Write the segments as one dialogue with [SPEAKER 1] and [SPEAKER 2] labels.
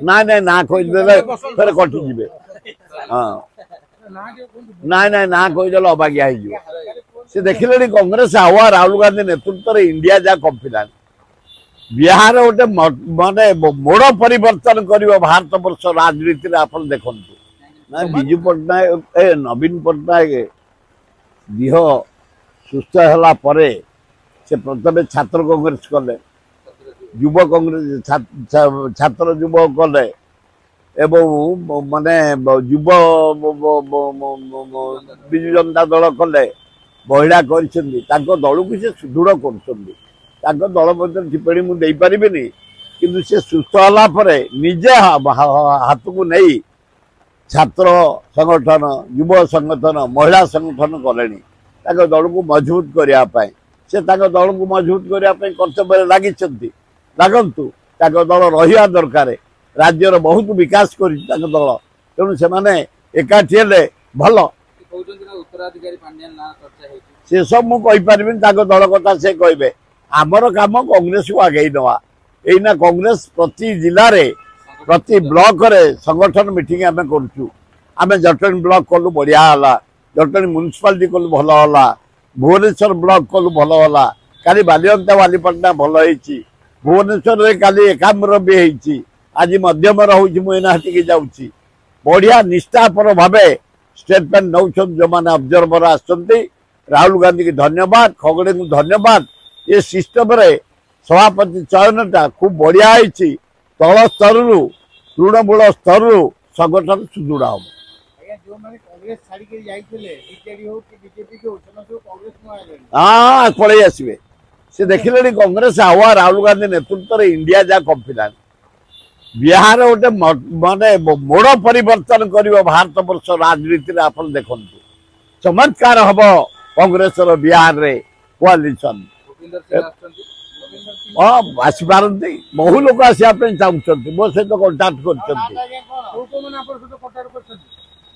[SPEAKER 1] ନାଇଁ ନାଇଁ ନା କହିଦେଲେ ଫେରେ କଟିଯିବେ। ହଁ ନାଇଁ ନାଇଁ ନା କହିଦେଲେ ଅବାଗିଆ ହେଇଯିବ। ସେ ଦେଖିଲେଣି କଂଗ୍ରେସ ହାୱା ରାହୁଲ ଗାନ୍ଧୀ ନେତୃତ୍ୱରେ ଇଣ୍ଡିଆ ଯାହା କମ୍ପିଲାଣି। ବିହାର ଗୋଟେ ମାନେ ମୋଡ଼ ପରିବର୍ତ୍ତନ କରିବ ଭାରତ ବର୍ଷ ରାଜନୀତିରେ। ଆପଣ ଦେଖନ୍ତୁ ନା ବିଜୁ ପଟ୍ଟନାୟକ ନବୀନ ପଟ୍ଟନାୟକ ଦେହ ସୁସ୍ଥ ହେଲା ପରେ ସେ ପ୍ରଥମେ ଛାତ୍ର କଂଗ୍ରେସ କଲେ, ଯୁବ କଂଗ୍ରେସ ଛାତ୍ର ଯୁବ କଲେ ଏବଂ ମାନେ ଯୁବ ବିଜୁ ଜନତା ଦଳ କଲେ, ମହିଳା କରିଛନ୍ତି। ତାଙ୍କ ଦଳକୁ ସେ ସୁଦୃଢ଼ କରୁଛନ୍ତି। ତାଙ୍କ ଦଳ ମଧ୍ୟରେ ଟିପ୍ପଣୀ ମୁଁ ଦେଇପାରିବିନି, କିନ୍ତୁ ସେ ସୁସ୍ଥ ହେଲା ପରେ ନିଜେ ହାତକୁ ନେଇ ଛାତ୍ର ସଂଗଠନ, ଯୁବ ସଂଗଠନ, ମହିଳା ସଂଗଠନ କଲେଣି ତାଙ୍କ ଦଳକୁ ମଜବୁତ କରିବା ପାଇଁ। ସେ ତାଙ୍କ ଦଳକୁ ମଜବୁତ କରିବା ପାଇଁ କର୍ତ୍ତବ୍ୟରେ ଲାଗିଛନ୍ତି। ଲାଗନ୍ତୁ, ତାଙ୍କ ଦଳ ରହିବା ଦରକାର। ରାଜ୍ୟର ବହୁତ ବିକାଶ କରିଛି ତାଙ୍କ ଦଳ, ତେଣୁ ସେମାନେ ଏକାଠି ହେଲେ ଭଲ। ସେସବୁ ମୁଁ କହିପାରିବିନି, ତାଙ୍କ ଦଳ କଥା ସେ କହିବେ। ଆମର କାମ କଂଗ୍ରେସକୁ ଆଗେଇ ନେବା। ଏଇନା କଂଗ୍ରେସ ପ୍ରତି ଜିଲ୍ଲାରେ ପ୍ରତି ବ୍ଲକରେ ସଂଗଠନ ମିଟିଂ ଆମେ କରୁଛୁ। ଆମେ ଜଟଣୀ ବ୍ଲକ କଲୁ, ବଢ଼ିଆ ହେଲା। ଜଟଣୀ ମ୍ୟୁନିସିପାଲିଟି କଲୁ, ଭଲ ହେଲା। ଭୁବନେଶ୍ୱର ବ୍ଲକ କଲୁ, ଭଲ ହେଲା। କାଲି ବାଲିଅନ୍ତା ବାଲିପାଟଣା ଭଲ ହେଇଛି। ଭୁବନେଶ୍ୱରରେ କାଲି ଏକାମ୍ର ବି ହେଇଛି। ଆଜି ମଧ୍ୟମର ହେଉଛି, ମୁଁ ଏଇନା ସେଠିକି ଯାଉଛି। ବଢ଼ିଆ ନିଷ୍ଠାପର ଭାବେ ଷ୍ଟେଟମେଣ୍ଟ ନେଉଛନ୍ତି ଯେଉଁମାନେ ଅବଜରଭର ଆସୁଛନ୍ତି। ରାହୁଲ ଗାନ୍ଧୀକି ଧନ୍ୟବାଦ, ଖଗଡ଼େଙ୍କୁ ଧନ୍ୟବାଦ। ଏ ସିଷ୍ଟମରେ ସଭାପତି ଚୟନଟା ଖୁବ୍ ବଢ଼ିଆ ହେଇଛି। ତଳ ସ୍ତରରୁ ତୃଣମୂଳ ସ୍ତରରୁ ସଂଗଠନ ସୁଦୃଢ଼ ହେବ। ହଁ ପଳେଇ ଆସିବେ। ସେ ଦେଖିଲେଣି କଂଗ୍ରେସ ହାୱା ରାହୁଲ ଗାନ୍ଧୀ ନେତୃତ୍ୱରେ ଇଣ୍ଡିଆ ଯାହା କମ୍ପିଲାଣି। ବିହାର ଗୋଟେ ମାନେ ମୋଡ଼ ପରିବର୍ତ୍ତନ କରିବ ଭାରତ ବର୍ଷ ରାଜନୀତିରେ। ଆପଣ ଦେଖନ୍ତୁ ଚମତ୍କାର ହବ କଂଗ୍ରେସର ବିହାରରେ କୋଆଲିସନ। ହଁ ଆସିପାରନ୍ତି, ବହୁ ଲୋକ ଆସିବା ପାଇଁ ଚାହୁଁଛନ୍ତି, ମୋ ସହିତ କଣ୍ଟାକ୍ଟ କରିଛନ୍ତି।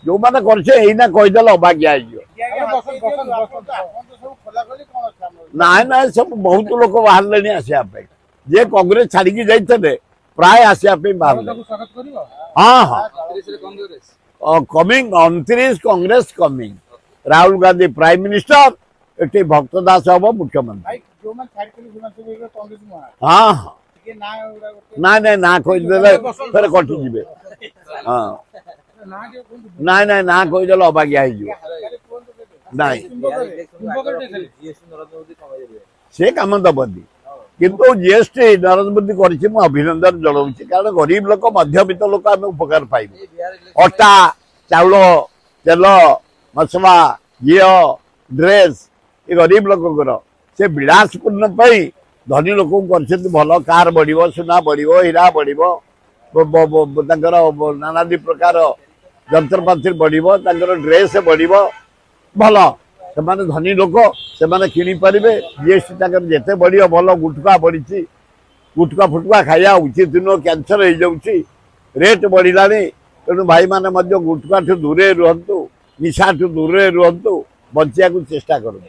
[SPEAKER 1] ଯୋଉମାନେ କରିছে ଏଇନା କହିଦେଲେ ଅବାଗିଆ ହେଇଯିବ। ନାଇଁ ନାଇଁ, ସବୁ ବହୁତ ଲୋକ ବାହାରିଲେଣି ଆସିବା ପାଇଁ। ଯିଏ କଂଗ୍ରେସ ଛାଡିକି ଯାଇଥିଲେ ପ୍ରାୟ ଆସିବା ପାଇଁ ବାହାରିଲେ। ହଁ ହଁ, coming 29 Congress coming. Rahul Gandhi prime minister, ଏଠି ଭକ୍ତ ଦାସ ହବ ମୁଖ୍ୟମନ୍ତ୍ରୀ। ହଁ ହଁ, ନାଇଁ ନାଇଁ ନା କହିଦେଲେ ଫେରେ କଟିଯିବେ। ହଁ ନାଇଁ ନାଇଁ ନା କହିଦେଲେ ଅବାଗିଆ ହେଇଯିବ। ନାଇଁ ସେ କାମ ଦବନି, କିନ୍ତୁ ଜିଏସଟି ନରେନ୍ଦ୍ର ମୋଦୀ କରିଛି, ମୁଁ ଅଭିନନ୍ଦନ ଜଣାଉଛି। କାରଣ ଗରିବ ଲୋକ, ମଧ୍ୟବିତ୍ତ ଲୋକ ଆମେ ଉପକାର ପାଇବୁ। ଅଟା, ଚାଉଳ, ତେଲ, ମସଲା, ଘିଅ, ଡ୍ରେସ୍ ଏ ଗରିବ ଲୋକଙ୍କର। ସେ ବିଳାସପୂର୍ଣ୍ଣ ପାଇଁ ଧନୀ ଲୋକଙ୍କୁ କରିଛନ୍ତି ଭଲ। କାର ବଢ଼ିବ, ସୁନା ବଢ଼ିବ, ହୀରା ବଢ଼ିବ, ତାଙ୍କର ନାନାଦି ପ୍ରକାର ଯନ୍ତ୍ରପାତି ବଢ଼ିବ, ତାଙ୍କର ଡ୍ରେସ୍ ବଢ଼ିବ, ଭଲ। ସେମାନେ ଧନୀ ଲୋକ, ସେମାନେ କିଣିପାରିବେ। ଜିଏସଟି ତାଙ୍କର ଯେତେ ବଢ଼ିବ ଭଲ। ଗୁଟୁକା ବଢ଼ିଛି, ଗୁଟୁକା ଫୁଟୁକା ଖାଇବା ଉଚିତ ନୁହଁ, କ୍ୟାନ୍ସର ହେଇଯାଉଛି। ରେଟ୍ ବଢ଼ିଲାଣି, ତେଣୁ ଭାଇମାନେ ମଧ୍ୟ ଗୁଟୁକାଠୁ ଦୂରରେ ରୁହନ୍ତୁ, ନିଶାଠୁ ଦୂରରେ ରୁହନ୍ତୁ, ବଞ୍ଚିବାକୁ ଚେଷ୍ଟା କରନ୍ତୁ।